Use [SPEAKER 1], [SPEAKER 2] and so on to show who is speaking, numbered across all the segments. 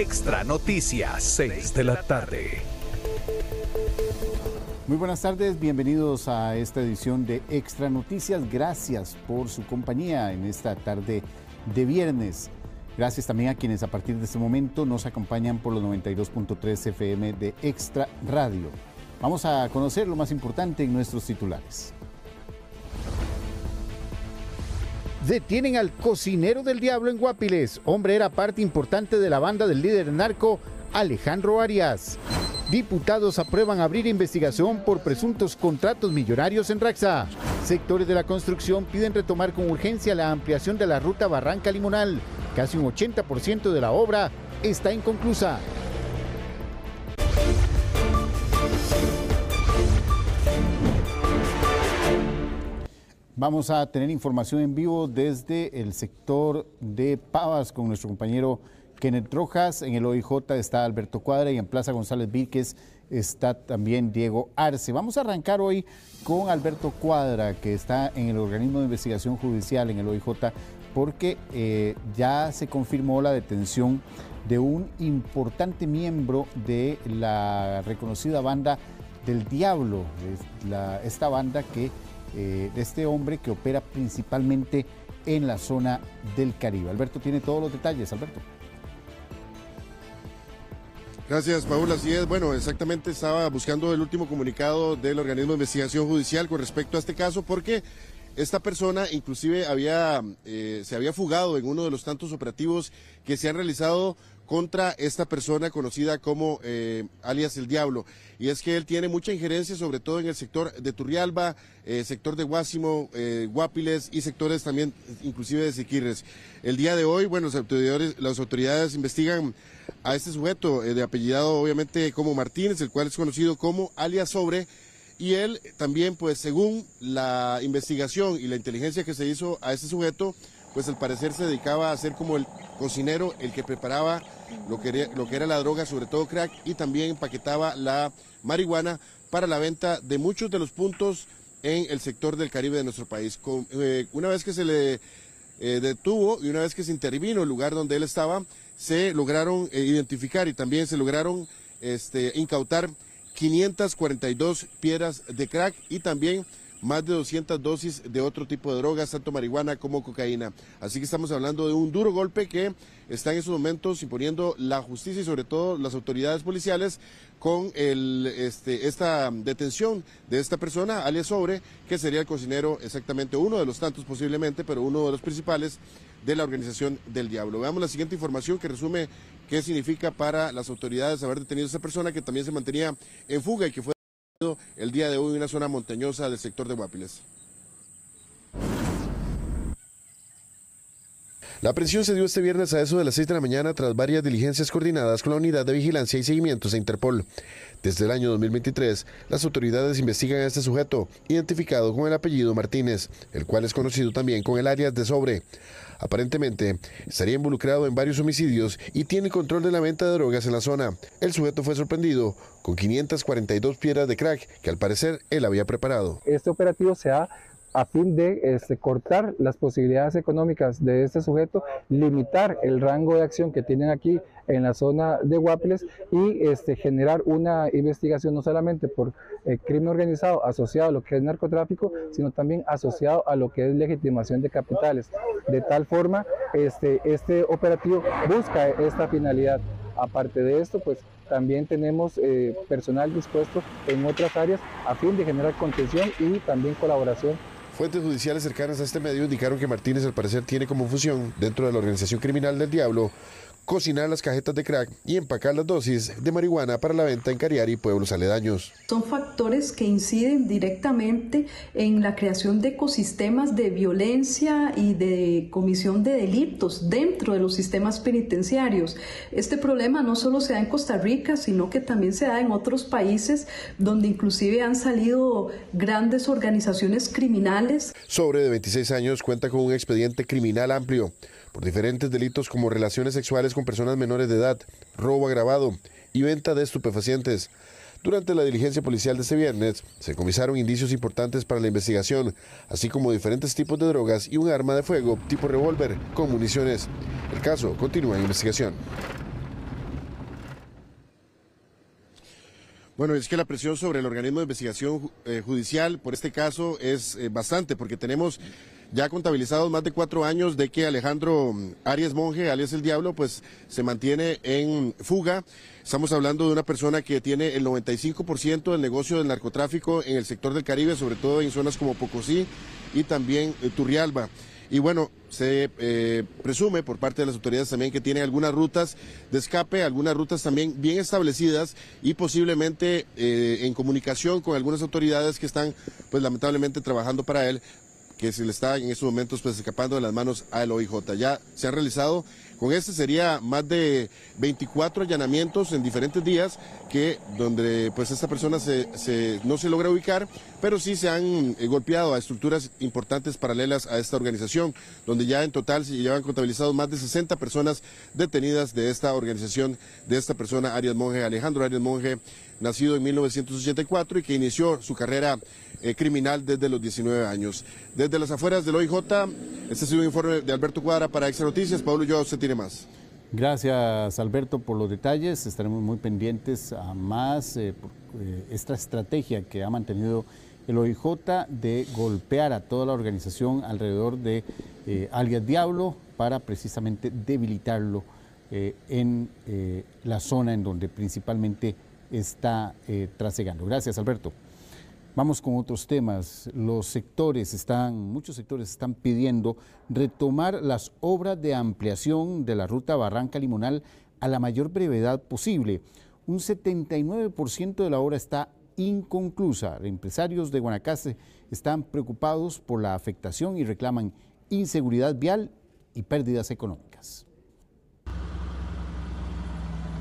[SPEAKER 1] Extra Noticias, 6 de la tarde.
[SPEAKER 2] Muy buenas tardes, bienvenidos a esta edición de Extra Noticias. Gracias por su compañía en esta tarde de viernes. Gracias también a quienes a partir de este momento nos acompañan por los 92.3 FM de Extra Radio. Vamos a conocer lo más importante en nuestros titulares. Detienen al cocinero del diablo en Guapiles. Hombre era parte importante de la banda del líder narco Alejandro Arias. Diputados aprueban abrir investigación por presuntos contratos millonarios en Raxa. Sectores de la construcción piden retomar con urgencia la ampliación de la ruta Barranca-Limonal. Casi un 80% de la obra está inconclusa. Vamos a tener información en vivo desde el sector de Pavas con nuestro compañero Kenneth Rojas. En el OIJ está Alberto Cuadra y en Plaza González Víquez está también Diego Arce. Vamos a arrancar hoy con Alberto Cuadra, que está en el organismo de investigación judicial en el OIJ, porque ya se confirmó la detención de un importante miembro de la reconocida banda del Diablo, esta banda de este hombre que opera principalmente en la zona del Caribe. Alberto tiene todos los detalles. Alberto.
[SPEAKER 3] Gracias, Paul. Así es. Bueno, exactamente estaba buscando el último comunicado del organismo de investigación judicial con respecto a este caso, porque esta persona inclusive se había fugado en uno de los tantos operativos que se han realizado contra esta persona conocida como alias El Diablo. Y es que él tiene mucha injerencia, sobre todo en el sector de Turrialba, sector de Guásimo, Guapiles y sectores también inclusive de Siquirres. El día de hoy, bueno, las autoridades investigan a este sujeto de apellidado obviamente como Martínez, el cual es conocido como alias Sobre, y él también, pues según la investigación y la inteligencia que se hizo a este sujeto, pues al parecer se dedicaba a ser como el cocinero, el que preparaba lo que era la droga, sobre todo crack, y también empaquetaba la marihuana para la venta de muchos de los puntos en el sector del Caribe de nuestro país. Una vez que se le detuvo y una vez que se intervino el lugar donde él estaba, se lograron identificar y también se lograron incautar 542 piedras de crack y también más de 200 dosis de otro tipo de drogas, tanto marihuana como cocaína. Así que estamos hablando de un duro golpe que está en esos momentos imponiendo la justicia y sobre todo las autoridades policiales con esta detención de esta persona, alias Sobre, que sería el cocinero exactamente, uno de los tantos posiblemente, pero uno de los principales de la organización del Diablo. Veamos la siguiente información que resume qué significa para las autoridades haber detenido a esta persona que también se mantenía en fuga y que fue el día de hoy en una zona montañosa del sector de Guapiles. La aprehensión se dio este viernes a eso de las 6 de la mañana tras varias diligencias coordinadas con la Unidad de Vigilancia y Seguimientos de Interpol. Desde el año 2023, las autoridades investigan a este sujeto, identificado con el apellido Martínez, el cual es conocido también con el alias de Sobre. Aparentemente, estaría involucrado en varios homicidios y tiene control de la venta de drogas en la zona. El sujeto fue sorprendido con 542 piedras de crack que al parecer él había preparado.
[SPEAKER 4] Este operativo se ha a fin de cortar las posibilidades económicas de este sujeto, limitar el rango de acción que tienen aquí en la zona de Guapiles y generar una investigación no solamente por crimen organizado asociado a lo que es narcotráfico, sino también asociado a lo que es legitimación de capitales. De tal forma, este operativo busca esta finalidad. Aparte de esto, pues también tenemos personal dispuesto en otras áreas a fin de generar contención y también colaboración.
[SPEAKER 3] Fuentes judiciales cercanas a este medio indicaron que Martínez al parecer tiene como función, dentro de la organización criminal del Diablo, cocinar las cajetas de crack y empacar las dosis de marihuana para la venta en Cariari y pueblos aledaños.
[SPEAKER 5] Son factores que inciden directamente en la creación de ecosistemas de violencia y de comisión de delitos dentro de los sistemas penitenciarios. Este problema no solo se da en Costa Rica, sino que también se da en otros países donde inclusive han salido grandes organizaciones criminales.
[SPEAKER 3] Sobre, de 26 años, cuenta con un expediente criminal amplio por diferentes delitos como relaciones sexuales con personas menores de edad, robo agravado y venta de estupefacientes. Durante la diligencia policial de este viernes, se comisaron indicios importantes para la investigación, así como diferentes tipos de drogas y un arma de fuego tipo revólver con municiones. El caso continúa en investigación. Bueno, es que la presión sobre el organismo de investigación judicial por este caso es bastante, porque tenemos ya contabilizados más de 4 años de que Alejandro Arias Monge, alias El Diablo, pues se mantiene en fuga. Estamos hablando de una persona que tiene el 95% del negocio del narcotráfico en el sector del Caribe, sobre todo en zonas como Pocosí y también Turrialba. Y bueno, se presume por parte de las autoridades también que tiene algunas rutas de escape, algunas rutas también bien establecidas y posiblemente en comunicación con algunas autoridades que están pues lamentablemente trabajando para él, que se le está en estos momentos pues escapando de las manos al OIJ. Ya se han realizado, con este sería más de 24 allanamientos en diferentes días, que donde pues esta persona no se logra ubicar, pero sí se han golpeado a estructuras importantes paralelas a esta organización, donde ya en total se llevan contabilizados más de 60 personas detenidas de esta organización, de esta persona Arias Monge, Alejandro Arias Monge, nacido en 1984 y que inició su carrera criminal desde los 19 años. Desde las afueras del OIJ, este ha sido un informe de Alberto Cuadra para Extra Noticias. Pablo Ulloa, usted tiene más.
[SPEAKER 2] Gracias, Alberto, por los detalles. Estaremos muy pendientes a más esta estrategia que ha mantenido el OIJ de golpear a toda la organización alrededor de alias Diablo para precisamente debilitarlo en la zona en donde principalmente está trasegando. Gracias, Alberto. Vamos con otros temas. Muchos sectores están pidiendo retomar las obras de ampliación de la ruta Barranca-Limonal a la mayor brevedad posible. Un 79% de la obra está inconclusa. Los empresarios de Guanacaste están preocupados por la afectación y reclaman inseguridad vial y pérdidas económicas.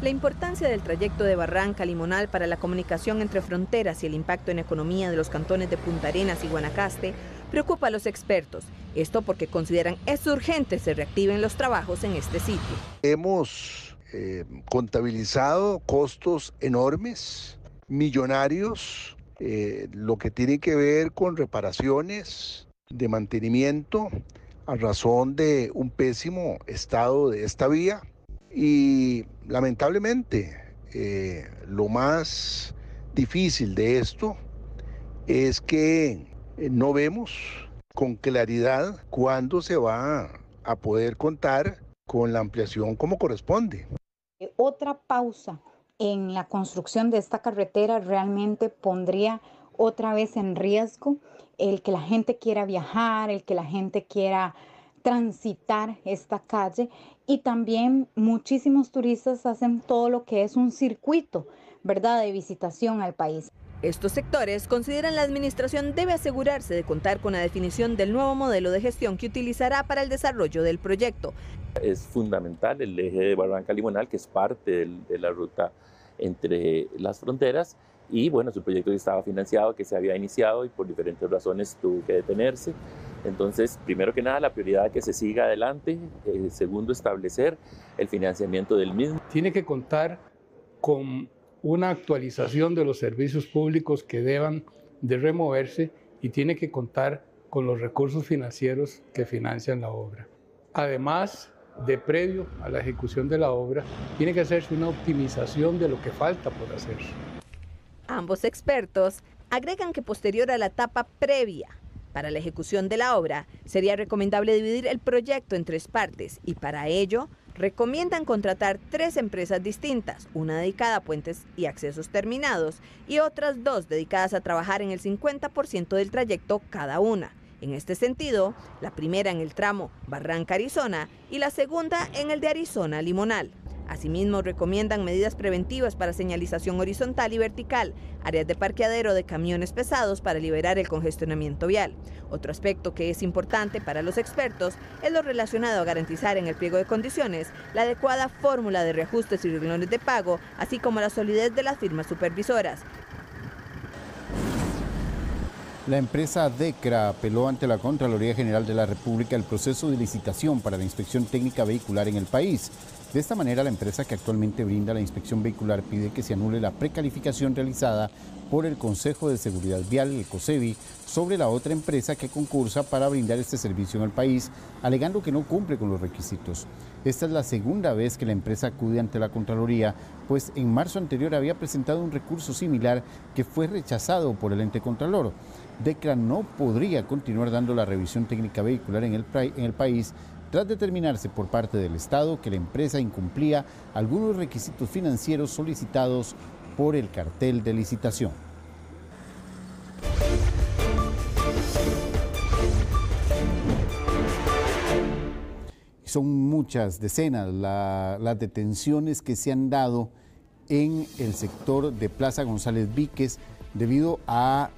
[SPEAKER 6] La importancia del trayecto de Barranca-Limonal para la comunicación entre fronteras y el impacto en economía de los cantones de Punta Arenas y Guanacaste preocupa a los expertos. Esto porque consideran es urgente se reactiven los trabajos en este sitio.
[SPEAKER 7] Hemos contabilizado costos enormes, millonarios, lo que tiene que ver con reparaciones de mantenimiento a razón de un pésimo estado de esta vía. Y lamentablemente lo más difícil de esto es que no vemos con claridad cuándo se va a poder contar con la ampliación como corresponde.
[SPEAKER 8] Otra pausa en la construcción de esta carretera realmente pondría otra vez en riesgo el que la gente quiera viajar, el que la gente quiera transitar esta calle, y también muchísimos turistas hacen todo lo que es un circuito, ¿verdad?, de visitación al país.
[SPEAKER 6] Estos sectores consideran la administración debe asegurarse de contar con la definición del nuevo modelo de gestión que utilizará para el desarrollo del proyecto.
[SPEAKER 9] Es fundamental el eje de Barranca-Limonal, que es parte de la ruta entre las fronteras, y bueno, es un proyecto que estaba financiado, que se había iniciado y por diferentes razones tuvo que detenerse. Entonces, primero que nada, la prioridad es que se siga adelante. Segundo, establecer el financiamiento del mismo.
[SPEAKER 10] Tiene que contar con una actualización de los servicios públicos que deban de removerse y tiene que contar con los recursos financieros que financian la obra. Además de previo a la ejecución de la obra, tiene que hacerse una optimización de lo que falta por hacer.
[SPEAKER 6] Ambos expertos agregan que posterior a la etapa previa para la ejecución de la obra, sería recomendable dividir el proyecto en 3 partes y para ello recomiendan contratar 3 empresas distintas, una dedicada a puentes y accesos terminados y otras 2 dedicadas a trabajar en el 50% del trayecto cada una. En este sentido, la primera en el tramo Barranca-Arizona y la segunda en el de Arizona-Limonal. Asimismo, recomiendan medidas preventivas para señalización horizontal y vertical, áreas de parqueadero de camiones pesados para liberar el congestionamiento vial. Otro aspecto que es importante para los expertos es lo relacionado a garantizar en el pliego de condiciones la adecuada fórmula de reajustes y renglones de pago, así como la solidez de las firmas supervisoras.
[SPEAKER 2] La empresa DECRA apeló ante la Contraloría General de la República el proceso de licitación para la inspección técnica vehicular en el país. De esta manera, la empresa que actualmente brinda la inspección vehicular pide que se anule la precalificación realizada por el Consejo de Seguridad Vial, el COSEVI, sobre la otra empresa que concursa para brindar este servicio en el país, alegando que no cumple con los requisitos. Esta es la segunda vez que la empresa acude ante la Contraloría, pues en marzo anterior había presentado un recurso similar que fue rechazado por el ente contralor. DECRA no podría continuar dando la revisión técnica vehicular en el país tras determinarse por parte del Estado que la empresa incumplía algunos requisitos financieros solicitados por el cartel de licitación. Son muchas, decenas, las detenciones que se han dado en el sector de Plaza González Víquez debido a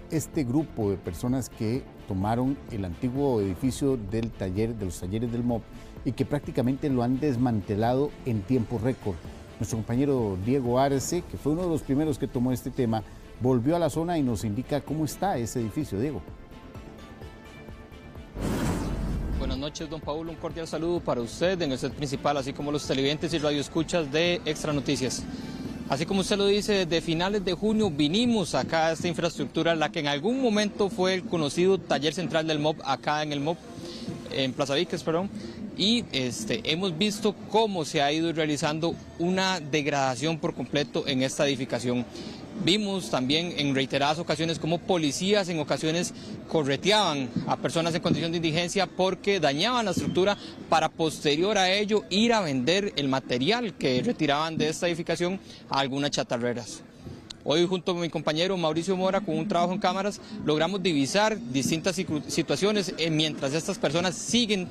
[SPEAKER 2] este grupo de personas que tomaron el antiguo edificio de los talleres del MOP y que prácticamente lo han desmantelado en tiempo récord. Nuestro compañero Diego Arce, que fue uno de los primeros que tomó este tema, volvió a la zona y nos indica cómo está ese edificio. Diego.
[SPEAKER 11] Buenas noches, don Paulo, un cordial saludo para usted en el set principal, así como los televidentes y radioescuchas de Extra Noticias. Así como usted lo dice, desde finales de junio vinimos acá a esta infraestructura, la que en algún momento fue el conocido taller central del MOP, acá en el MOP, en Plaza Víquez, perdón, y hemos visto cómo se ha ido realizando una degradación por completo en esta edificación. Vimos también en reiteradas ocasiones cómo policías en ocasiones correteaban a personas en condición de indigencia porque dañaban la estructura para posterior a ello ir a vender el material que retiraban de esta edificación a algunas chatarreras. Hoy junto con mi compañero Mauricio Mora, con un trabajo en cámaras, logramos divisar distintas situaciones mientras estas personas siguen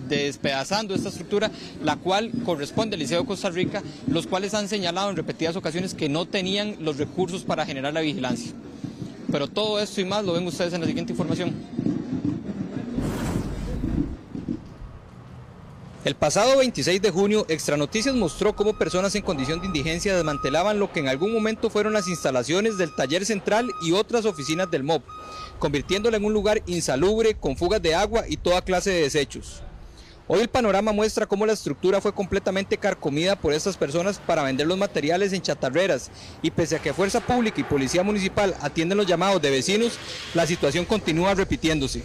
[SPEAKER 11] despedazando esta estructura, la cual corresponde al Liceo de Costa Rica, los cuales han señalado en repetidas ocasiones que no tenían los recursos para generar la vigilancia. Pero todo esto y más lo ven ustedes en la siguiente información. El pasado 26 de junio, Extra Noticias mostró cómo personas en condición de indigencia desmantelaban lo que en algún momento fueron las instalaciones del taller central y otras oficinas del MOP, convirtiéndola en un lugar insalubre, con fugas de agua y toda clase de desechos. Hoy el panorama muestra cómo la estructura fue completamente carcomida por estas personas para vender los materiales en chatarreras, y pese a que Fuerza Pública y Policía Municipal atienden los llamados de vecinos, la situación continúa repitiéndose.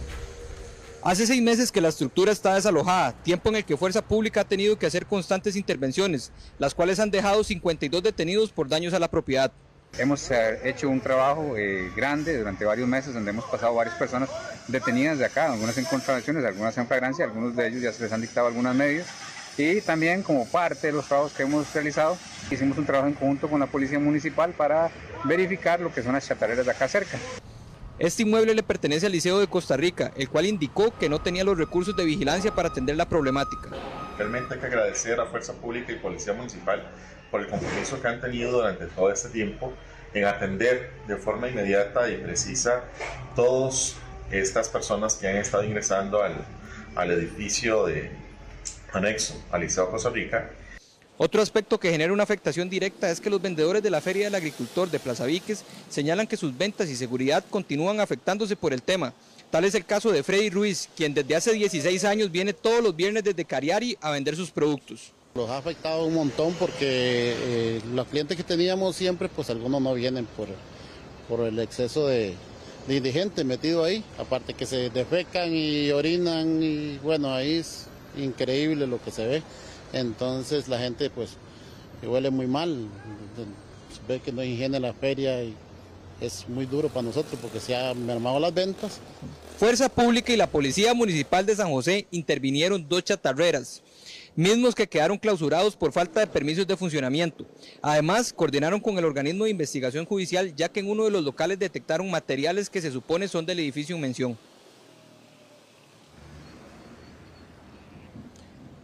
[SPEAKER 11] Hace 6 meses que la estructura está desalojada, tiempo en el que Fuerza Pública ha tenido que hacer constantes intervenciones, las cuales han dejado 52 detenidos por daños a la propiedad.
[SPEAKER 12] Hemos hecho un trabajo grande durante varios meses donde hemos pasado varias personas detenidas de acá, algunas en contravenciones, algunas en flagrancia, algunos de ellos ya se les han dictado algunas medidas, y también como parte de los trabajos que hemos realizado, hicimos un trabajo en conjunto con la Policía Municipal para verificar lo que son las chatarreras de acá cerca.
[SPEAKER 11] Este inmueble le pertenece al Liceo de Costa Rica, el cual indicó que no tenía los recursos de vigilancia para atender la problemática.
[SPEAKER 13] Realmente hay que agradecer a Fuerza Pública y Policía Municipal por el compromiso que han tenido durante todo este tiempo en atender de forma inmediata y precisa todas estas personas que han estado ingresando al edificio de anexo al Liceo de Costa Rica.
[SPEAKER 11] Otro aspecto que genera una afectación directa es que los vendedores de la Feria del Agricultor de Plaza Víquez señalan que sus ventas y seguridad continúan afectándose por el tema. Tal es el caso de Freddy Ruiz, quien desde hace 16 años viene todos los viernes desde Cariari a vender sus productos.
[SPEAKER 14] Los ha afectado un montón porque los clientes que teníamos siempre, pues algunos no vienen por el exceso de indigentes metido ahí, aparte que se defecan y orinan y bueno, ahí es increíble lo que se ve. Entonces la gente pues huele muy mal, ve que no hay higiene en la feria y es muy duro para nosotros porque se han mermado las ventas.
[SPEAKER 11] Fuerza Pública y la Policía Municipal de San José intervinieron 2 chatarreras, mismos que quedaron clausurados por falta de permisos de funcionamiento. Además, coordinaron con el organismo de investigación judicial, ya que en uno de los locales detectaron materiales que se supone son del edificio en mención.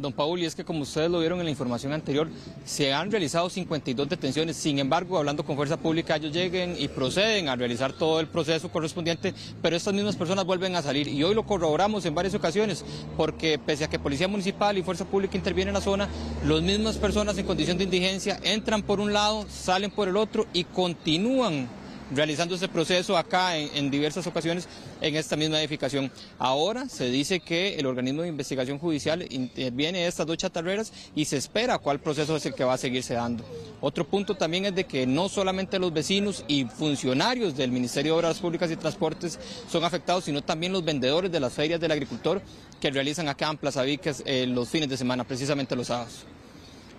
[SPEAKER 11] Don Paul, y es que como ustedes lo vieron en la información anterior, se han realizado 52 detenciones. Sin embargo, hablando con Fuerza Pública, ellos lleguen y proceden a realizar todo el proceso correspondiente, pero estas mismas personas vuelven a salir. Y hoy lo corroboramos en varias ocasiones, porque pese a que Policía Municipal y Fuerza Pública intervienen en la zona, las mismas personas en condición de indigencia entran por un lado, salen por el otro y continúan realizando ese proceso acá en diversas ocasiones en esta misma edificación. Ahora se dice que el organismo de investigación judicial interviene en estas dos chatarreras y se espera cuál proceso es el que va a seguirse dando. Otro punto también es de que no solamente los vecinos y funcionarios del Ministerio de Obras Públicas y Transportes son afectados, sino también los vendedores de las ferias del agricultor que realizan acá en Plaza Víquez los fines de semana, precisamente los sábados.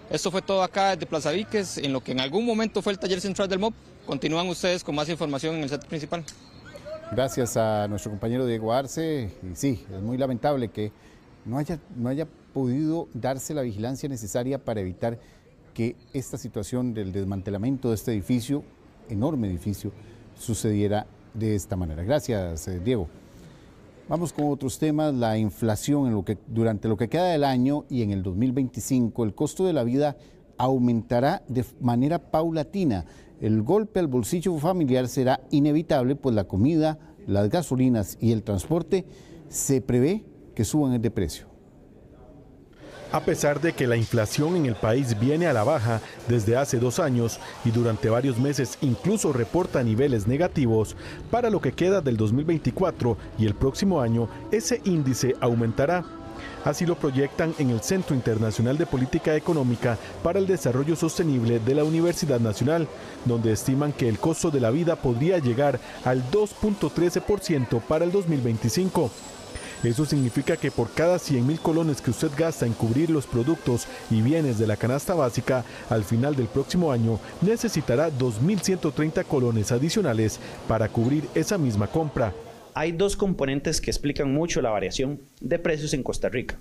[SPEAKER 11] Esto fue todo acá desde Plaza Víquez, en lo que en algún momento fue el taller central del MOP. Continúan ustedes con más información en el set principal.
[SPEAKER 2] Gracias a nuestro compañero Diego Arce. Y sí, es muy lamentable que no haya podido darse la vigilancia necesaria para evitar que esta situación del desmantelamiento de este edificio, enorme edificio, sucediera de esta manera. Gracias, Diego. Vamos con otros temas. La inflación durante lo que queda del año y en el 2025, el costo de la vida aumentará de manera paulatina. El golpe al bolsillo familiar será inevitable, pues la comida, las gasolinas y el transporte se prevé que suban de precio.
[SPEAKER 15] A pesar de que la inflación en el país viene a la baja desde hace 2 años y durante varios meses incluso reporta niveles negativos, para lo que queda del 2024 y el próximo año ese índice aumentará. Así lo proyectan en el Centro Internacional de Política Económica para el Desarrollo Sostenible de la Universidad Nacional, donde estiman que el costo de la vida podría llegar al 2.13% para el 2025. Eso significa que por cada 100.000 colones que usted gasta en cubrir los productos y bienes de la canasta básica, al final del próximo año necesitará 2.130 colones adicionales para cubrir esa misma compra.
[SPEAKER 16] Hay dos componentes que explican mucho la variación de precios en Costa Rica.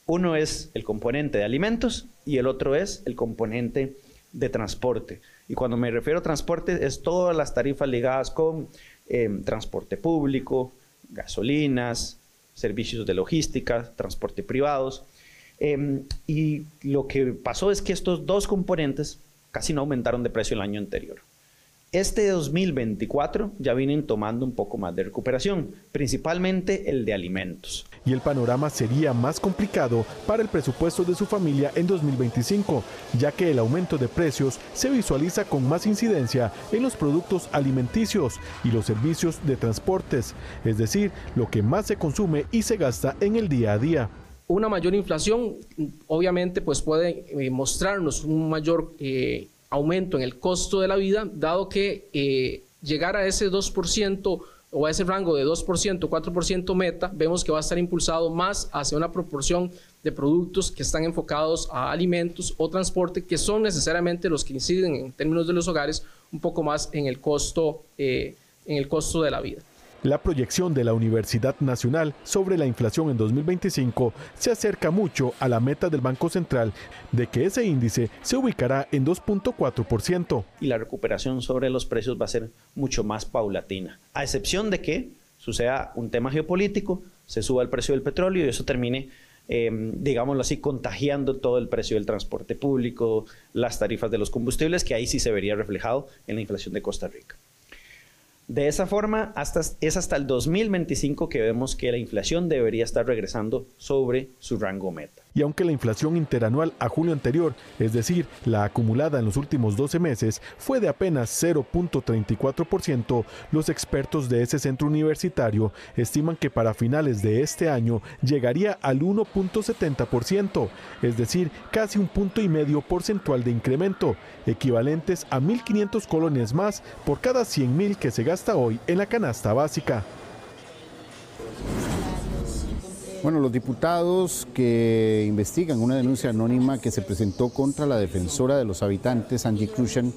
[SPEAKER 16] Uno es el componente de alimentos y el otro es el componente de transporte. Y cuando me refiero a transporte es todas las tarifas ligadas con transporte público, gasolinas, servicios de logística, transporte privados. Y lo que pasó es que estos dos componentes casi no aumentaron de precio el año anterior. Este 2024 ya vienen tomando un poco más de recuperación, principalmente el de alimentos.
[SPEAKER 15] Y el panorama sería más complicado para el presupuesto de su familia en 2025, ya que el aumento de precios se visualiza con más incidencia en los productos alimenticios y los servicios de transportes, es decir, lo que más se consume y se gasta en el día a día.
[SPEAKER 17] Una mayor inflación obviamente pues puede mostrarnos un mayor aumento en el costo de la vida, dado que llegar a ese 2% o a ese rango de 2%, 4% meta, vemos que va a estar impulsado más hacia una proporción de productos que están enfocados a alimentos o transporte, que son necesariamente los que inciden en términos de los hogares un poco más en el costo de la vida.
[SPEAKER 15] La proyección de la Universidad Nacional sobre la inflación en 2025 se acerca mucho a la meta del Banco Central de que ese índice se ubicará en 2.4%.
[SPEAKER 16] Y la recuperación sobre los precios va a ser mucho más paulatina, a excepción de que suceda un tema geopolítico, se suba el precio del petróleo y eso termine, digámoslo así, contagiando todo el precio del transporte público, las tarifas de los combustibles, que ahí sí se vería reflejado en la inflación de Costa Rica. De esa forma, es hasta el 2025 que vemos que la inflación debería estar regresando sobre su rango meta.
[SPEAKER 15] Y aunque la inflación interanual a julio anterior, es decir, la acumulada en los últimos 12 meses, fue de apenas 0.34%, los expertos de ese centro universitario estiman que para finales de este año llegaría al 1.70%, es decir, casi 1,5 puntos porcentual de incremento, equivalentes a 1.500 colones más por cada 100.000 que se gasta hoy en la canasta básica.
[SPEAKER 2] Bueno, los diputados que investigan una denuncia anónima que se presentó contra la defensora de los habitantes, Angie Krushan,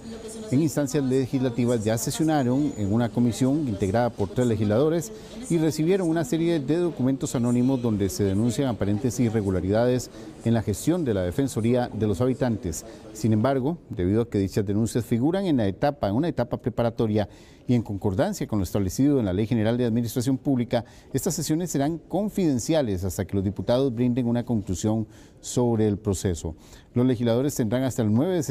[SPEAKER 2] en instancias legislativas ya sesionaron en una comisión integrada por 3 legisladores y recibieron una serie de documentos anónimos donde se denuncian aparentes irregularidades en la gestión de la Defensoría de los Habitantes. Sin embargo, debido a que dichas denuncias figuran en una etapa preparatoria y en concordancia con lo establecido en la Ley General de Administración Pública, estas sesiones serán confidenciales hasta que los diputados brinden una conclusión sobre el proceso. Los legisladores tendrán hasta el 9 de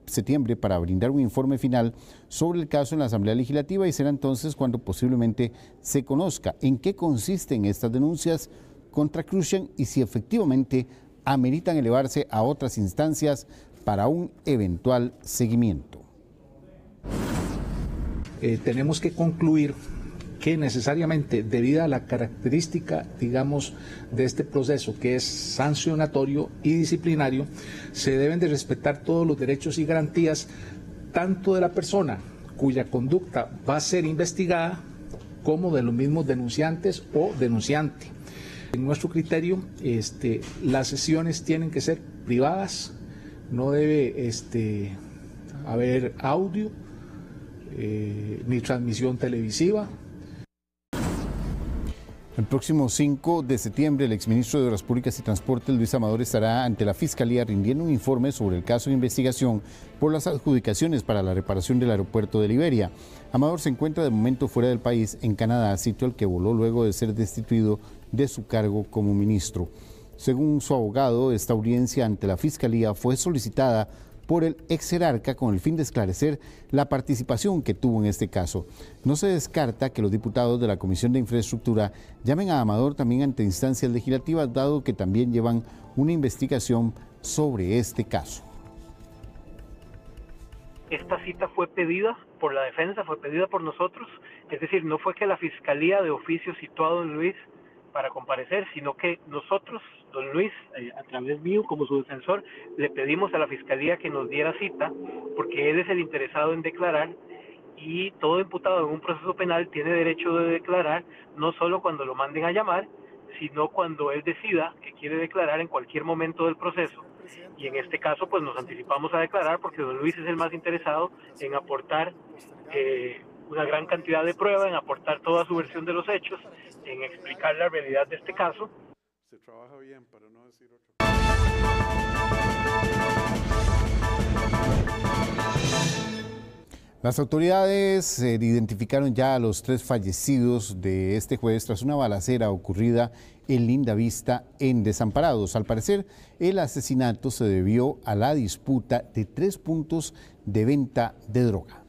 [SPEAKER 2] septiembre para brindar un informe final sobre el caso en la Asamblea Legislativa y será entonces cuando posiblemente se conozca en qué consisten estas denuncias contra Krushan y si efectivamente ameritan elevarse a otras instancias para un eventual seguimiento.
[SPEAKER 18] tenemos que concluir que necesariamente, debido a la característica, digamos, de este proceso, que es sancionatorio y disciplinario, se deben de respetar todos los derechos y garantías, tanto de la persona cuya conducta va a ser investigada, como de los mismos denunciantes o denunciante. En nuestro criterio, las sesiones tienen que ser privadas, no debe haber audio ni transmisión televisiva.
[SPEAKER 2] El próximo 5 de septiembre, el exministro de Obras Públicas y Transportes, Luis Amador, estará ante la Fiscalía rindiendo un informe sobre el caso de investigación por las adjudicaciones para la reparación del aeropuerto de Liberia. Amador se encuentra de momento fuera del país, en Canadá, sitio al que voló luego de ser destituido de su cargo como ministro. Según su abogado, esta audiencia ante la Fiscalía fue solicitada por el ex jerarca con el fin de esclarecer la participación que tuvo en este caso. No se descarta que los diputados de la Comisión de Infraestructura llamen a Amador también ante instancias legislativas, dado que también llevan una investigación sobre este caso.
[SPEAKER 19] Esta cita fue pedida por la defensa, fue pedida por nosotros, es decir, no fue que la Fiscalía de oficio citó a don Luis para comparecer, sino que nosotros, don Luis, a través mío como su defensor, le pedimos a la Fiscalía que nos diera cita, porque él es el interesado en declarar, y todo imputado en un proceso penal tiene derecho de declarar, no solo cuando lo manden a llamar, sino cuando él decida que quiere declarar en cualquier momento del proceso. Y en este caso, pues nos anticipamos a declarar porque don Luis es el más interesado en aportar una gran cantidad de pruebas, en aportar toda su versión de los hechos, en explicar la realidad de este caso.
[SPEAKER 15] Se trabaja bien para no decir otra cosa.
[SPEAKER 2] Las autoridades identificaron ya a los 3 fallecidos de este jueves tras una balacera ocurrida en Lindavista, en Desamparados. Al parecer, el asesinato se debió a la disputa de 3 puntos de venta de droga.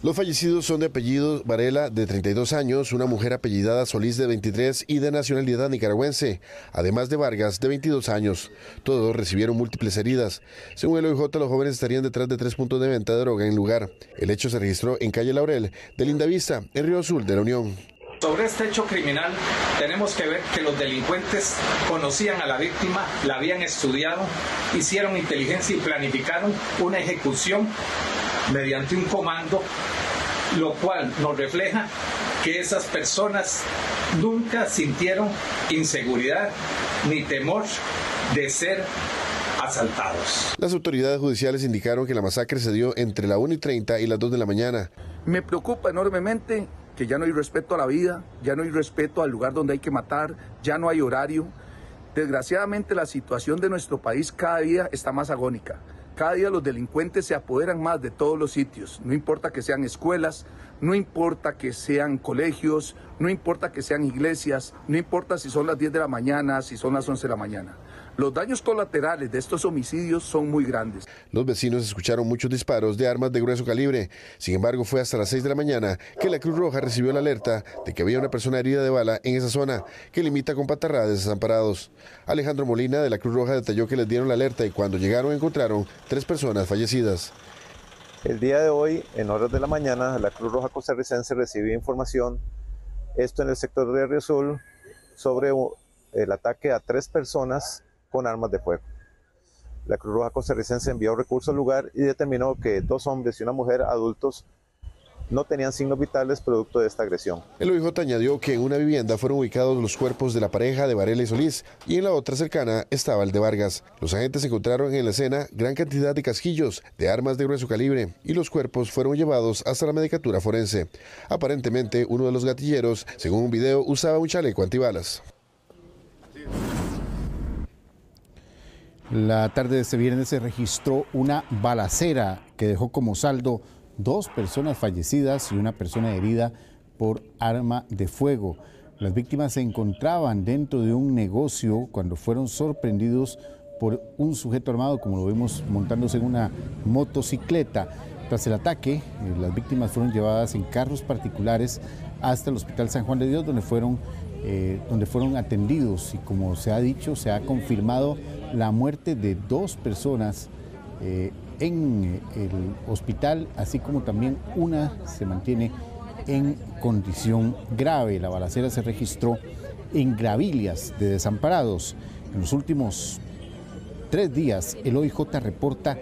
[SPEAKER 3] Los fallecidos son de apellido Varela, de 32 años, una mujer apellidada Solís, de 23 y de nacionalidad nicaragüense, además de Vargas, de 22 años. Todos recibieron múltiples heridas. Según el OIJ, los jóvenes estarían detrás de 3 puntos de venta de droga en el lugar. El hecho se registró en calle Laurel de Lindavista, en Río Azul de la Unión.
[SPEAKER 20] Sobre este hecho criminal tenemos que ver que los delincuentes conocían a la víctima, la habían estudiado, hicieron inteligencia y planificaron una ejecución mediante un comando, lo cual nos refleja que esas personas nunca sintieron inseguridad ni temor de ser asaltados.
[SPEAKER 3] Las autoridades judiciales indicaron que la masacre se dio entre la 1:30 y las 2 de la mañana.
[SPEAKER 21] Me preocupa enormemente que ya no hay respeto a la vida, ya no hay respeto al lugar donde hay que matar, ya no hay horario. Desgraciadamente la situación de nuestro país cada día está más agónica. Cada día los delincuentes se apoderan más de todos los sitios, no importa que sean escuelas, no importa que sean colegios, no importa que sean iglesias, no importa si son las 10 de la mañana, si son las 11 de la mañana. Los daños colaterales de estos homicidios son muy grandes.
[SPEAKER 3] Los vecinos escucharon muchos disparos de armas de grueso calibre. Sin embargo, fue hasta las 6 de la mañana que la Cruz Roja recibió la alerta de que había una persona herida de bala en esa zona, que limita con Patarrá de Desamparados. Alejandro Molina de la Cruz Roja detalló que les dieron la alerta y cuando llegaron encontraron 3 personas fallecidas.
[SPEAKER 22] El día de hoy, en horas de la mañana, la Cruz Roja costarricense recibió información, esto en el sector de Río Azul, sobre el ataque a 3 personas con armas de fuego. La Cruz Roja costarricense envió recursos al lugar y determinó que 2 hombres y una mujer adultos no tenían signos vitales producto de esta agresión.
[SPEAKER 3] El OIJ añadió que en una vivienda fueron ubicados los cuerpos de la pareja de Varela y Solís y en la otra cercana estaba el de Vargas. Los agentes encontraron en la escena gran cantidad de casquillos de armas de grueso calibre y los cuerpos fueron llevados hasta la medicatura forense. Aparentemente uno de los gatilleros, según un video, usaba un chaleco antibalas.
[SPEAKER 2] La tarde de este viernes se registró una balacera que dejó como saldo 2 personas fallecidas y una persona herida por arma de fuego. Las víctimas se encontraban dentro de un negocio cuando fueron sorprendidos por un sujeto armado, como lo vemos montándose en una motocicleta. Tras el ataque, las víctimas fueron llevadas en carros particulares hasta el Hospital San Juan de Dios, donde fueron atendidos, y como se ha dicho, se ha confirmado la muerte de 2 personas en el hospital, así como también una se mantiene en condición grave. La balacera se registró en Gravilias de Desamparados. En los últimos 3 días, el OIJ reporta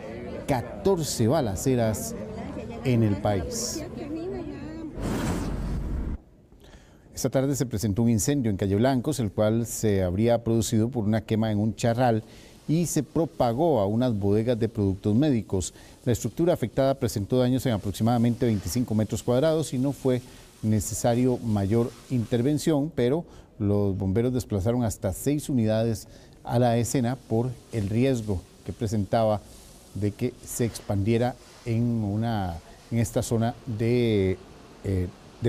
[SPEAKER 2] 14 balaceras en el país. Esta tarde se presentó un incendio en Calle Blancos, el cual se habría producido por una quema en un charral y se propagó a unas bodegas de productos médicos. La estructura afectada presentó daños en aproximadamente 25 metros cuadrados y no fue necesario mayor intervención, pero los bomberos desplazaron hasta 6 unidades a la escena por el riesgo que presentaba de que se expandiera en esta zona de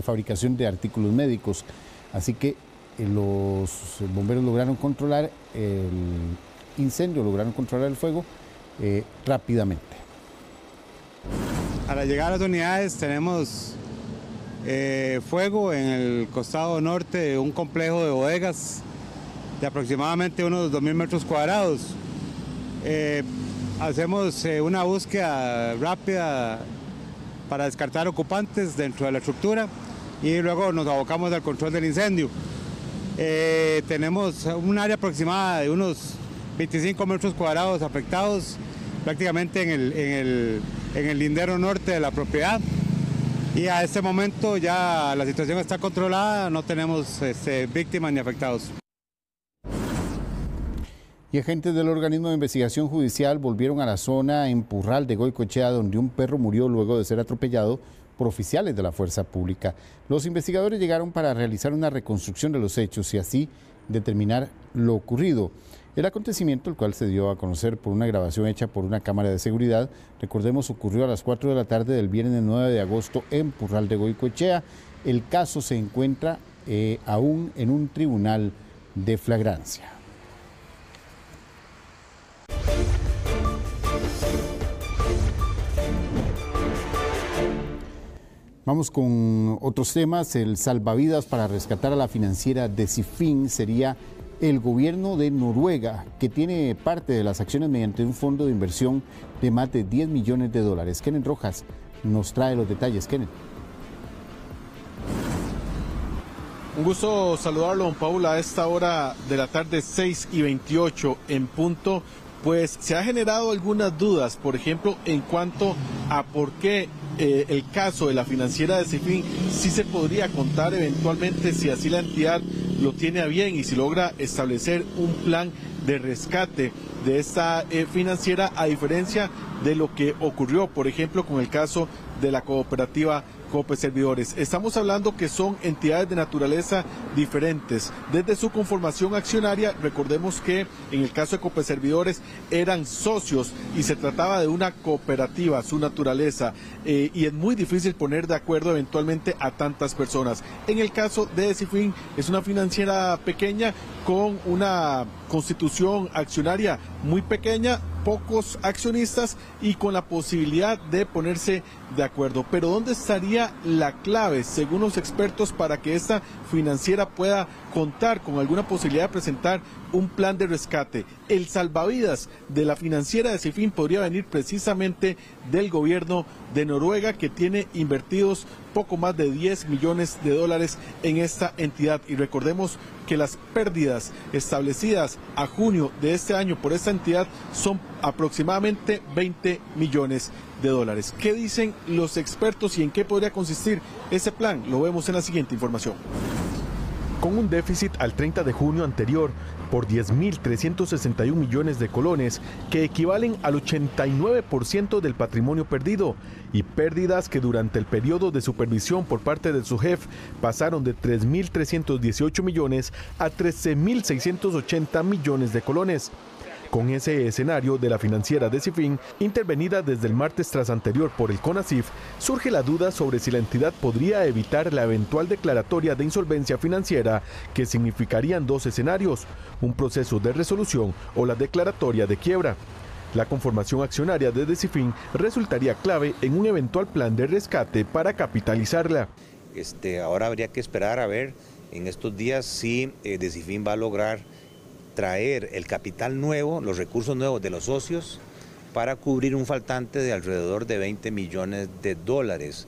[SPEAKER 2] fabricación de artículos médicos. Así que los bomberos lograron controlar el incendio, lograron controlar el fuego rápidamente.
[SPEAKER 1] A la llegada de las unidades tenemos fuego en el costado norte de un complejo de bodegas de aproximadamente unos 2.000 metros cuadrados. Hacemos una búsqueda rápida para descartar ocupantes dentro de la estructura y luego nos abocamos al control del incendio. Tenemos un área aproximada de unos 25 metros cuadrados afectados prácticamente en el lindero norte de la propiedad, y a este momento ya la situación está controlada, no tenemos víctimas ni afectados.
[SPEAKER 2] Y agentes del organismo de investigación judicial volvieron a la zona en Purral de Goicoechea, donde un perro murió luego de ser atropellado por oficiales de la fuerza pública. Los investigadores llegaron para realizar una reconstrucción de los hechos y así determinar lo ocurrido. El acontecimiento, el cual se dio a conocer por una grabación hecha por una cámara de seguridad, recordemos, ocurrió a las 4 de la tarde del viernes 9 de agosto en Purral de Goicoechea. El caso se encuentra aún en un tribunal de flagrancia. Vamos con otros temas. El salvavidas para rescatar a la financiera Decifin sería el gobierno de Noruega, que tiene parte de las acciones mediante un fondo de inversión de más de 10 millones de dólares. Kenneth Rojas nos trae los detalles. Kenneth.
[SPEAKER 4] Un gusto saludarlo, don Paul, a esta hora de la tarde, 6:28 en punto. Pues se ha generado algunas dudas, por ejemplo, en cuanto a por qué el caso de la financiera Decifin sí se podría contar eventualmente, si así la entidad lo tiene a bien y si logra establecer un plan de rescate de esta financiera, a diferencia de lo que ocurrió, por ejemplo, con el caso de la cooperativa Copeservidores. Estamos hablando que son entidades de naturaleza diferentes. Desde su conformación accionaria, recordemos que en el caso de Copeservidores eran socios y se trataba de una cooperativa, su naturaleza, y es muy difícil poner de acuerdo eventualmente a tantas personas. En el caso de Decifin es una financiera pequeña con una constitución accionaria muy pequeña, pocos accionistas y con la posibilidad de ponerse de acuerdo. Pero ¿dónde estaría la clave, según los expertos, para que esta financiera pueda contar con alguna posibilidad de presentar un plan de rescate? El salvavidas de la financiera Decifin podría venir precisamente del gobierno de Noruega, que tiene invertidos poco más de 10 millones de dólares en esta entidad. Y recordemos que las pérdidas establecidas a junio de este año por esta entidad son aproximadamente 20 millones de dólares. ¿Qué dicen los expertos y en qué podría consistir ese plan? Lo vemos en la siguiente información.
[SPEAKER 15] Con un déficit al 30 de junio anterior por 10.361 millones de colones, que equivalen al 89% del patrimonio perdido, y pérdidas que durante el periodo de supervisión por parte de su jefe pasaron de 3.318 millones a 13.680 millones de colones. Con ese escenario de la financiera Decifin, intervenida desde el martes tras anterior por el CONACYF, surge la duda sobre si la entidad podría evitar la eventual declaratoria de insolvencia financiera, que significarían 2 escenarios: un proceso de resolución o la declaratoria de quiebra. La conformación accionaria de Decifin resultaría clave en un eventual plan de rescate para capitalizarla.
[SPEAKER 23] Ahora habría que esperar a ver en estos días si Decifin va a lograr traer el capital nuevo, los recursos nuevos de los socios para cubrir un faltante de alrededor de 20 millones de dólares.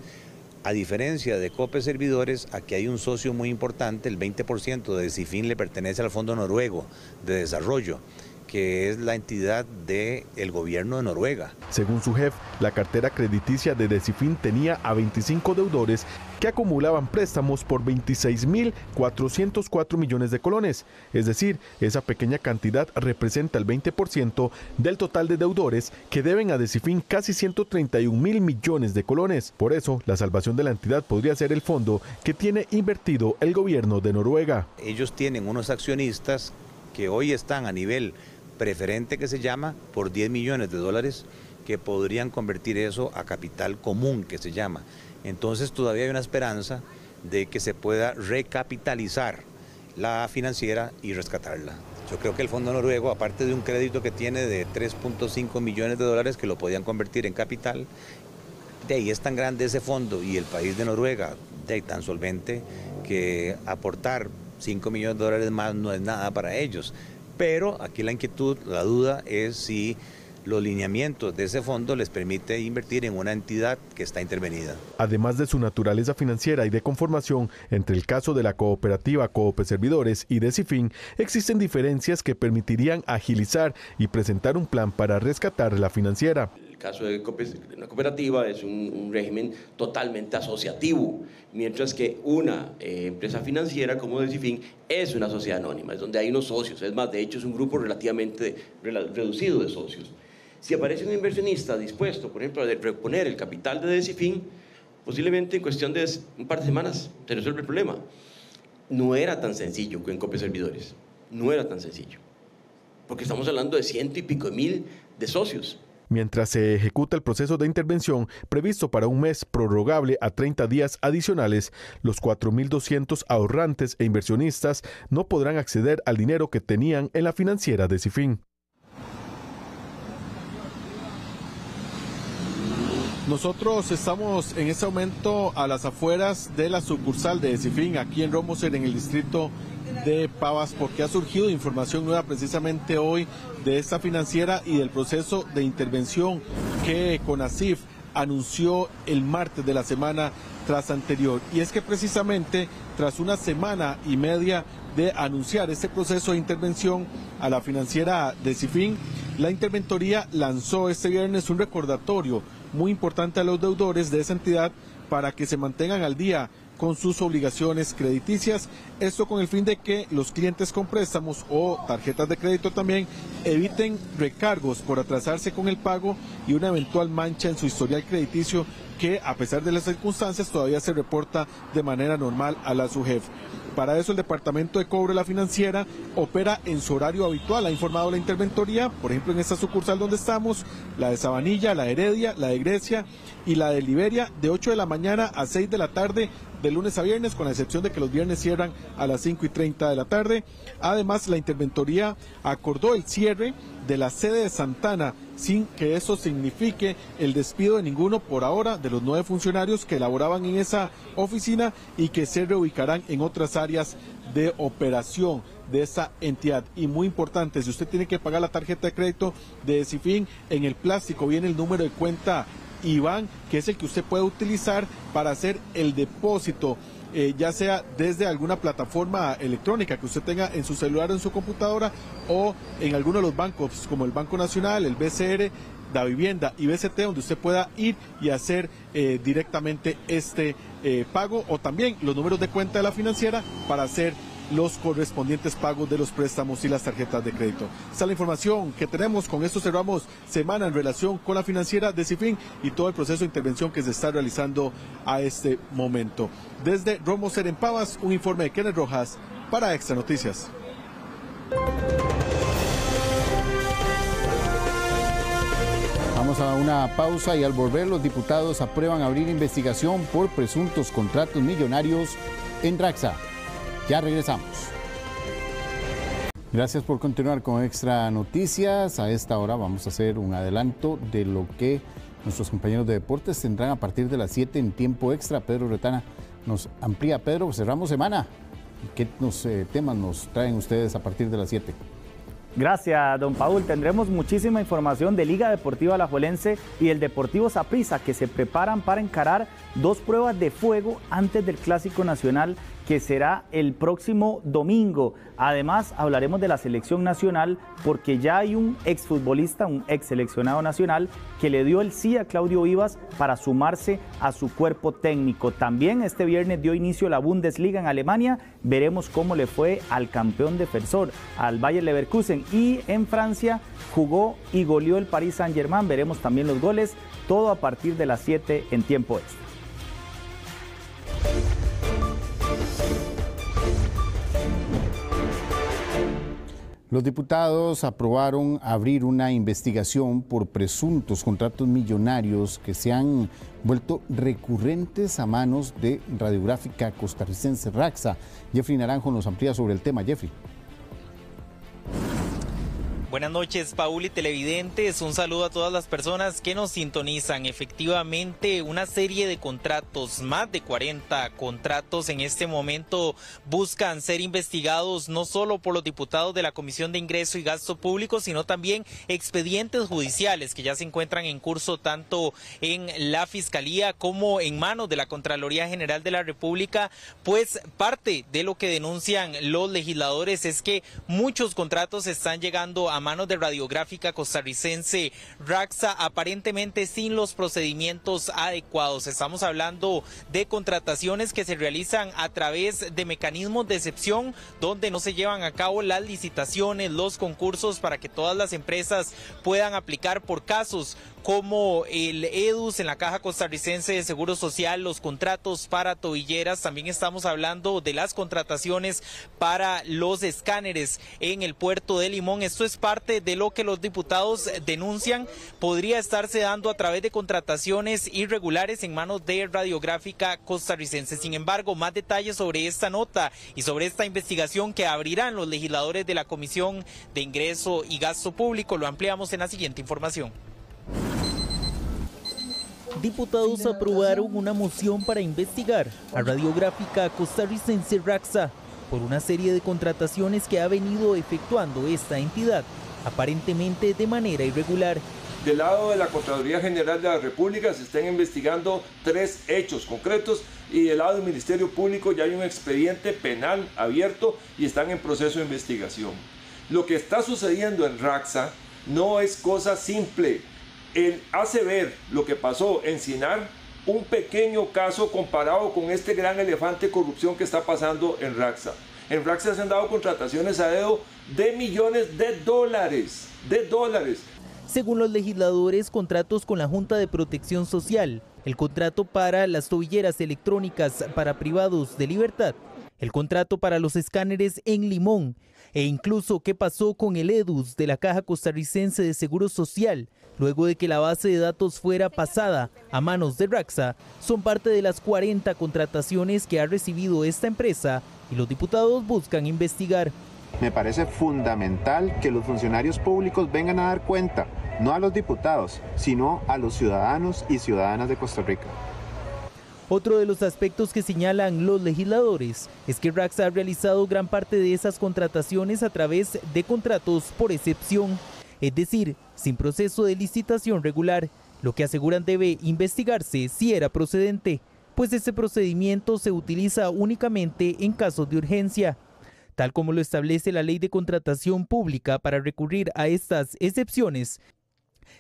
[SPEAKER 23] A diferencia de COPE Servidores, aquí hay un socio muy importante, el 20% de Decifin le pertenece al Fondo Noruego de Desarrollo, que es la entidad del gobierno de Noruega.
[SPEAKER 15] Según su jefe, la cartera crediticia de Decifin tenía a 25 deudores que acumulaban préstamos por 26.404 millones de colones. Es decir, esa pequeña cantidad representa el 20% del total de deudores que deben a Decifin casi 131.000 millones de colones. Por eso, la salvación de la entidad podría ser el fondo que tiene invertido el gobierno de Noruega.
[SPEAKER 23] Ellos tienen unos accionistas que hoy están a nivel preferente, que se llama, por 10 millones de dólares, que podrían convertir eso a capital común, que se llama. Entonces todavía hay una esperanza de que se pueda recapitalizar la financiera y rescatarla. Yo creo que el Fondo Noruego, aparte de un crédito que tiene de 3.5 millones de dólares que lo podían convertir en capital, de ahí es tan grande ese fondo y el país de Noruega de ahí tan solvente que aportar 5 millones de dólares más no es nada para ellos. Pero aquí la inquietud, la duda es si los lineamientos de ese fondo les permite invertir en una entidad que está intervenida.
[SPEAKER 15] Además de su naturaleza financiera y de conformación, entre el caso de la cooperativa COPE Servidores y Decifin, existen diferencias que permitirían agilizar y presentar un plan para rescatar la financiera.
[SPEAKER 5] El caso de una cooperativa es un régimen totalmente asociativo, mientras que una empresa financiera como Decifin es una sociedad anónima, es donde hay unos socios, es más, de hecho es un grupo relativamente reducido de socios. Si aparece un inversionista dispuesto, por ejemplo, a reponer el capital de Decifin, posiblemente en cuestión de un par de semanas se resuelve el problema. No era tan sencillo en COPE Servidores, no era tan sencillo, porque estamos hablando de 100 y pico mil de socios.
[SPEAKER 15] Mientras se ejecuta el proceso de intervención previsto para un mes prorrogable a 30 días adicionales, los 4.200 ahorrantes e inversionistas no podrán acceder al dinero que tenían en la financiera Decifin.
[SPEAKER 4] Nosotros estamos en este momento a las afueras de la sucursal de Decifin, aquí en Romoser, en el distrito de Pavas, porque ha surgido información nueva precisamente hoy de esta financiera y del proceso de intervención que CONACYF anunció el martes de la semana tras anterior. Y es que precisamente tras una semana y media de anunciar este proceso de intervención a la financiera Decifin, la interventoría lanzó este viernes un recordatorio muy importante a los deudores de esa entidad para que se mantengan al día con sus obligaciones crediticias, esto con el fin de que los clientes con préstamos o tarjetas de crédito también eviten recargos por atrasarse con el pago y una eventual mancha en su historial crediticio que, a pesar de las circunstancias, todavía se reporta de manera normal a la SUGEF. Para eso el Departamento de Cobro de la Financiera opera en su horario habitual, ha informado la interventoría, por ejemplo en esta sucursal donde estamos, la de Sabanilla, la de Heredia, la de Grecia y la de Liberia, de 8 de la mañana a 6 de la tarde, de lunes a viernes, con la excepción de que los viernes cierran a las 5:30 de la tarde. Además, la interventoría acordó el cierre de la sede de Santana, sin que eso signifique el despido de ninguno por ahora de los 9 funcionarios que laboraban en esa oficina y que se reubicarán en otras áreas de operación de esa entidad. Y muy importante, si usted tiene que pagar la tarjeta de crédito de Decifin, en el plástico viene el número de cuenta IBAN, que es el que usted puede utilizar para hacer el depósito, ya sea desde alguna plataforma electrónica que usted tenga en su celular o en su computadora, o en alguno de los bancos como el Banco Nacional, el BCR, Da Vivienda y BCT, donde usted pueda ir y hacer directamente este pago, o también los números de cuenta de la financiera para hacer los correspondientes pagos de los préstamos y las tarjetas de crédito. Esta es la información que tenemos. Con esto cerramos semana en relación con la financiera Decifin y todo el proceso de intervención que se está realizando a este momento. Desde Romoser en Pavas, un informe de Kenneth Rojas para Extra Noticias.
[SPEAKER 2] Vamos a una pausa y al volver los diputados aprueban abrir investigación por presuntos contratos millonarios en Raxa. Ya regresamos. Gracias por continuar con Extra Noticias. A esta hora vamos a hacer un adelanto de lo que nuestros compañeros de deportes tendrán a partir de las 7 en tiempo extra. Pedro Retana nos amplía. Pedro, cerramos semana. ¿Qué temas nos traen ustedes a partir de las 7?
[SPEAKER 7] Gracias, don Paul. Tendremos muchísima información de Liga Deportiva Alajuelense y el Deportivo Saprissa, que se preparan para encarar 2 pruebas de fuego antes del Clásico Nacional, que será el próximo domingo. Además, hablaremos de la selección nacional, porque ya hay un exfutbolista, un ex seleccionado nacional, que le dio el sí a Claudio Vivas para sumarse a su cuerpo técnico. También este viernes dio inicio la Bundesliga en Alemania. Veremos cómo le fue al campeón defensor, al Bayer Leverkusen. Y en Francia jugó y goleó el Paris Saint-Germain. Veremos también los goles, todo a partir de las 7 en tiempo extra.
[SPEAKER 2] Los diputados aprobaron abrir una investigación por presuntos contratos millonarios que se han vuelto recurrentes a manos de Radiográfica Costarricense RACSA. Jeffrey Naranjo nos amplía sobre el tema. Jeffrey.
[SPEAKER 8] Buenas noches, Paul y televidentes. Un saludo a todas las personas que nos sintonizan. Efectivamente, una serie de contratos, más de 40 contratos en este momento, buscan ser investigados no solo por los diputados de la Comisión de Ingreso y Gasto Público, sino también expedientes judiciales que ya se encuentran en curso tanto en la Fiscalía como en manos de la Contraloría General de la República. Pues parte de lo que denuncian los legisladores es que muchos contratos están llegando a manos de Radiográfica Costarricense RACSA, aparentemente sin los procedimientos adecuados. Estamos hablando de contrataciones que se realizan a través de mecanismos de excepción, donde no se llevan a cabo las licitaciones, los concursos, para que todas las empresas puedan aplicar por casos como el EDUS en la Caja Costarricense de Seguro Social, los contratos para tobilleras. También estamos hablando de las contrataciones para los escáneres en el puerto de Limón. Esto es parte de lo que los diputados denuncian podría estarse dando a través de contrataciones irregulares en manos de Radiográfica Costarricense. Sin embargo, más detalles sobre esta nota y sobre esta investigación que abrirán los legisladores de la Comisión de Ingreso y Gasto Público lo ampliamos en la siguiente información. Diputados aprobaron una moción para investigar a Radiográfica Costarricense RACSA por una serie de contrataciones que ha venido efectuando esta entidad, aparentemente de manera irregular.
[SPEAKER 9] Del lado de la Contraloría General de la República se están investigando 3 hechos concretos y del lado del Ministerio Público ya hay un expediente penal abierto y están en proceso de investigación. Lo que está sucediendo en RACSA no es cosa simple. Él hace ver lo que pasó en Sinar un pequeño caso comparado con este gran elefante de corrupción que está pasando en RACSA. En RACSA se han dado contrataciones a dedo de millones de dólares.
[SPEAKER 8] Según los legisladores, contratos con la Junta de Protección Social, el contrato para las tobilleras electrónicas para privados de libertad, el contrato para los escáneres en Limón, e incluso qué pasó con el EDUS de la Caja Costarricense de Seguro Social, luego de que la base de datos fuera pasada a manos de RACSA, son parte de las 40 contrataciones que ha recibido esta empresa y los diputados buscan investigar.
[SPEAKER 24] Me parece fundamental que los funcionarios públicos vengan a dar cuenta, no a los diputados, sino a los ciudadanos y ciudadanas de Costa Rica.
[SPEAKER 8] Otro de los aspectos que señalan los legisladores es que RACSA ha realizado gran parte de esas contrataciones a través de contratos por excepción, es decir, sin proceso de licitación regular, lo que aseguran debe investigarse si era procedente, pues este procedimiento se utiliza únicamente en casos de urgencia. Tal como lo establece la Ley de Contratación Pública, para recurrir a estas excepciones,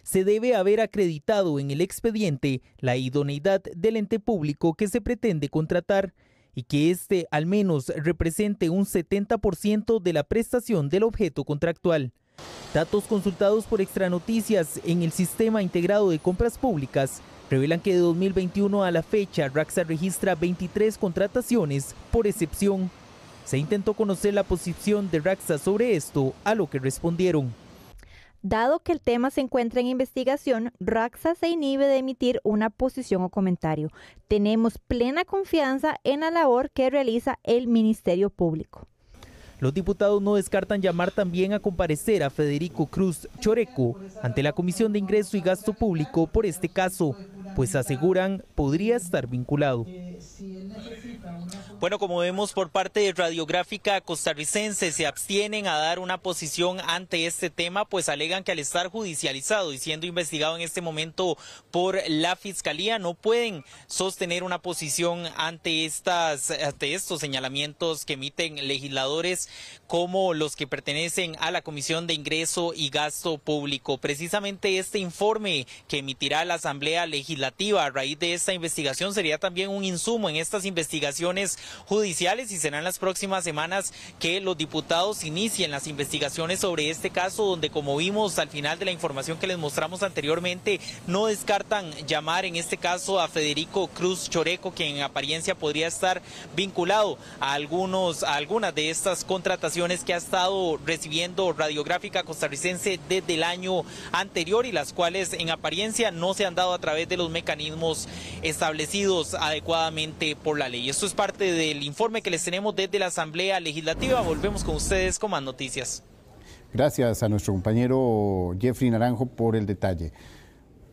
[SPEAKER 8] se debe haber acreditado en el expediente la idoneidad del ente público que se pretende contratar y que éste al menos represente un 70% de la prestación del objeto contractual. Datos consultados por Extranoticias en el Sistema Integrado de Compras Públicas revelan que de 2021 a la fecha RACSA registra 23 contrataciones por excepción. Se intentó conocer la posición de RACSA sobre esto, a lo que respondieron:
[SPEAKER 25] dado que el tema se encuentra en investigación, RACSA se inhibe de emitir una posición o comentario. Tenemos plena confianza en la labor que realiza el Ministerio Público.
[SPEAKER 8] Los diputados no descartan llamar también a comparecer a Federico Cruz Choreco ante la Comisión de Ingreso y Gasto Público por este caso, pues aseguran podría estar vinculado. Bueno, como vemos por parte de Radiográfica Costarricense, se abstienen a dar una posición ante este tema, pues alegan que al estar judicializado y siendo investigado en este momento por la Fiscalía, no pueden sostener una posición ante estos señalamientos que emiten legisladores como los que pertenecen a la Comisión de Ingreso y Gasto Público. Precisamente este informe que emitirá la Asamblea Legislativa a raíz de esta investigación sería también un insumo en estas investigaciones judiciales, y serán las próximas semanas que los diputados inicien las investigaciones sobre este caso, donde, como vimos al final de la información que les mostramos anteriormente, no descartan llamar en este caso a Federico Cruz Choreco, quien en apariencia podría estar vinculado a algunas de estas contrataciones que ha estado recibiendo Radiográfica Costarricense desde el año anterior, y las cuales en apariencia no se han dado a través de los mecanismos establecidos adecuadamente por la ley. Esto es parte del informe que les tenemos desde la Asamblea Legislativa. Volvemos con ustedes con más noticias.
[SPEAKER 2] Gracias a nuestro compañero Jeffrey Naranjo por el detalle.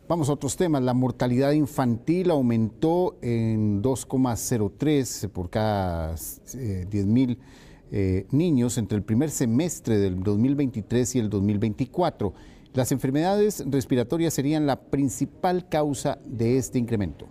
[SPEAKER 2] Vamos a otros temas. La mortalidad infantil aumentó en 2,03 por cada 10.000 niños entre el primer semestre del 2023 y el 2024. Las enfermedades respiratorias serían la principal causa de este incremento.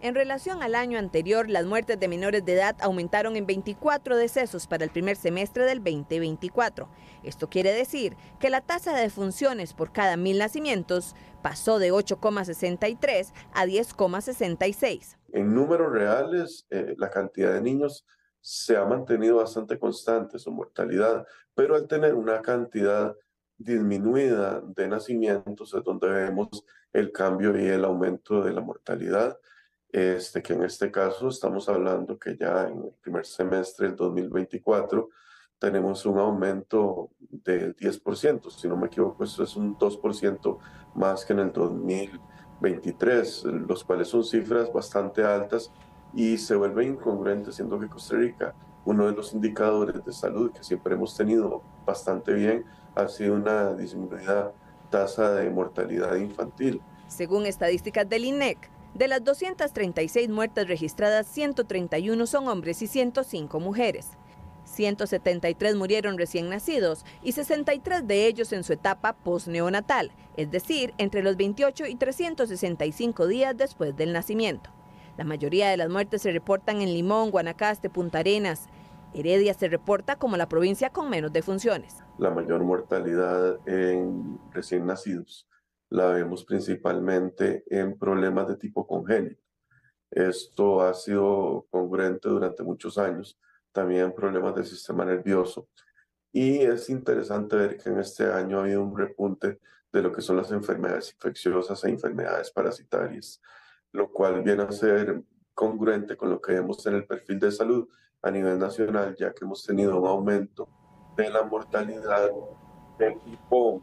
[SPEAKER 6] En relación al año anterior, las muertes de menores de edad aumentaron en 24 decesos para el primer semestre del 2024. Esto quiere decir que la tasa de defunciones por cada 1.000 nacimientos pasó de 8,63 a 10,66.
[SPEAKER 10] En números reales, la cantidad de niños se ha mantenido bastante constante, su mortalidad, pero al tener una cantidad disminuida de nacimientos es donde vemos el cambio y el aumento de la mortalidad. Que en este caso estamos hablando que ya en el primer semestre del 2024 tenemos un aumento del 10%, si no me equivoco, eso es un 2% más que en el 2023, los cuales son cifras bastante altas y se vuelve incongruente, siendo que Costa Rica, uno de los indicadores de salud que siempre hemos tenido bastante bien, ha sido una disminuida tasa de mortalidad infantil.
[SPEAKER 6] Según estadísticas del INEC, de las 236 muertes registradas, 131 son hombres y 105 mujeres. 173 murieron recién nacidos y 63 de ellos en su etapa postneonatal, es decir, entre los 28 y 365 días después del nacimiento. La mayoría de las muertes se reportan en Limón, Guanacaste, Punta Arenas. Heredia se reporta como la provincia con menos defunciones.
[SPEAKER 10] La mayor mortalidad en recién nacidos la vemos principalmente en problemas de tipo congénito. Esto ha sido congruente durante muchos años, también en problemas del sistema nervioso. Y es interesante ver que en este año ha habido un repunte de lo que son las enfermedades infecciosas e enfermedades parasitarias, lo cual viene a ser congruente con lo que vemos en el perfil de salud a nivel nacional, ya que hemos tenido un aumento de la mortalidad del tipo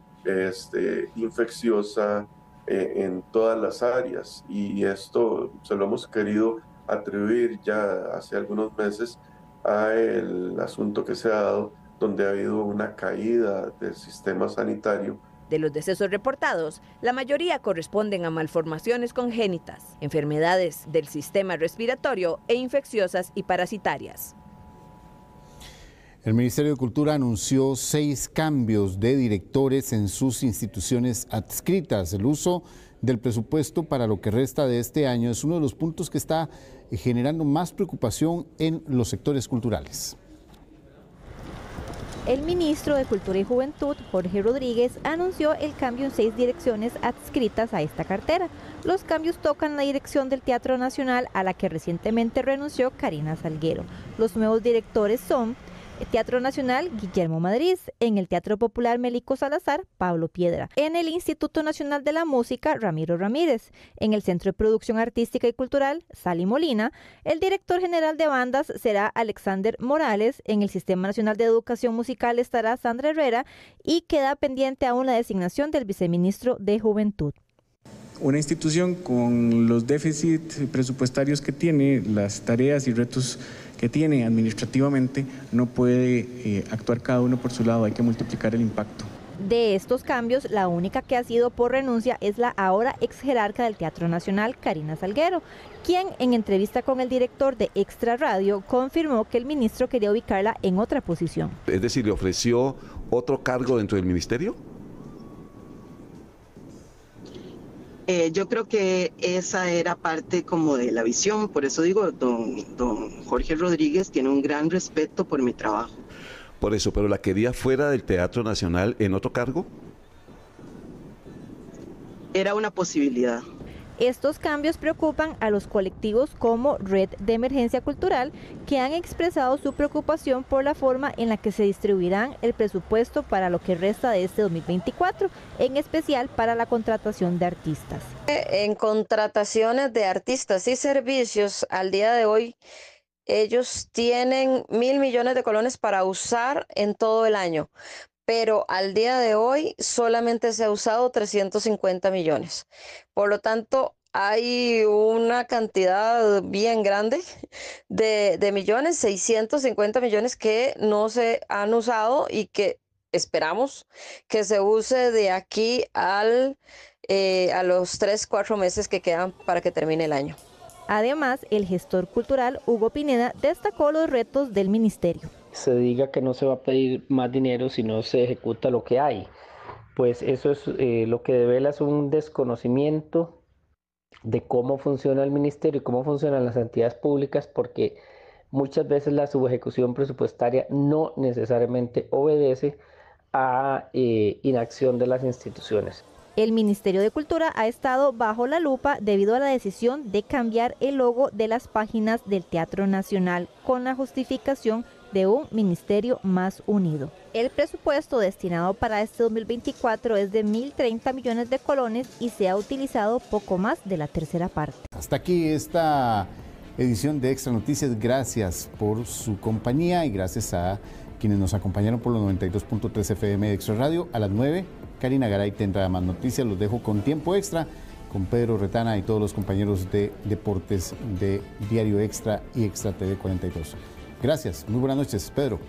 [SPEAKER 10] infecciosa en todas las áreas, y esto se lo hemos querido atribuir ya hace algunos meses a el asunto que se ha dado, donde ha habido una caída del sistema sanitario.
[SPEAKER 6] De los decesos reportados, la mayoría corresponden a malformaciones congénitas, enfermedades del sistema respiratorio e infecciosas y parasitarias.
[SPEAKER 2] El Ministerio de Cultura anunció 6 cambios de directores en sus instituciones adscritas. El uso del presupuesto para lo que resta de este año es uno de los puntos que está generando más preocupación en los sectores culturales.
[SPEAKER 25] El ministro de Cultura y Juventud, Jorge Rodríguez, anunció el cambio en 6 direcciones adscritas a esta cartera. Los cambios tocan la dirección del Teatro Nacional, a la que recientemente renunció Karina Salguero. Los nuevos directores son: Teatro Nacional, Guillermo Madrid; en el Teatro Popular Melico Salazar, Pablo Piedra; en el Instituto Nacional de la Música, Ramiro Ramírez; en el Centro de Producción Artística y Cultural, Sally Molina; el director general de bandas será Alexander Morales; en el Sistema Nacional de Educación Musical estará Sandra Herrera, y queda pendiente aún la designación del viceministro de Juventud.
[SPEAKER 12] Una institución con los déficits presupuestarios que tiene, las tareas y retos que tiene administrativamente, no puede actuar cada uno por su lado, hay que multiplicar el impacto.
[SPEAKER 25] De estos cambios, la única que ha sido por renuncia es la ahora ex jerarca del Teatro Nacional, Karina Salguero, quien en entrevista con el director de Extra Radio confirmó que el ministro quería ubicarla en otra posición.
[SPEAKER 11] Es decir, ¿le ofreció otro cargo dentro del ministerio?
[SPEAKER 13] Yo creo que esa era parte como de la visión, por eso digo, don Jorge Rodríguez tiene un gran respeto por mi trabajo.
[SPEAKER 11] Por eso, ¿pero la quería fuera del Teatro Nacional en otro cargo?
[SPEAKER 13] Era una posibilidad.
[SPEAKER 25] Estos cambios preocupan a los colectivos como Red de Emergencia Cultural, que han expresado su preocupación por la forma en la que se distribuirán el presupuesto para lo que resta de este 2024, en especial para la contratación de artistas.
[SPEAKER 14] En contrataciones de artistas y servicios, al día de hoy, ellos tienen 1.000 millones de colones para usar en todo el año, pero al día de hoy solamente se ha usado 350 millones. Por lo tanto, hay una cantidad bien grande de millones, 650 millones que no se han usado y que esperamos que se use de aquí a los 3-4 meses que quedan para que termine el año.
[SPEAKER 25] Además, el gestor cultural Hugo Pineda destacó los retos del ministerio.
[SPEAKER 16] Se diga que no se va a pedir más dinero si no se ejecuta lo que hay. Pues eso es lo que devela es un desconocimiento de cómo funciona el ministerio y cómo funcionan las entidades públicas, porque muchas veces la subejecución presupuestaria no necesariamente obedece a inacción de las instituciones.
[SPEAKER 25] El Ministerio de Cultura ha estado bajo la lupa debido a la decisión de cambiar el logo de las páginas del Teatro Nacional con la justificación de un ministerio más unido. El presupuesto destinado para este 2024 es de 1.030 millones de colones y se ha utilizado poco más de la tercera parte.
[SPEAKER 2] Hasta aquí esta edición de Extra Noticias. Gracias por su compañía y gracias a quienes nos acompañaron por los 92.3 FM de Extra Radio. A las 9, Karina Garay tendrá más noticias. Los dejo con Tiempo Extra, con Pedro Retana y todos los compañeros de deportes de Diario Extra y Extra TV 42. Gracias, muy buenas noches, Pedro.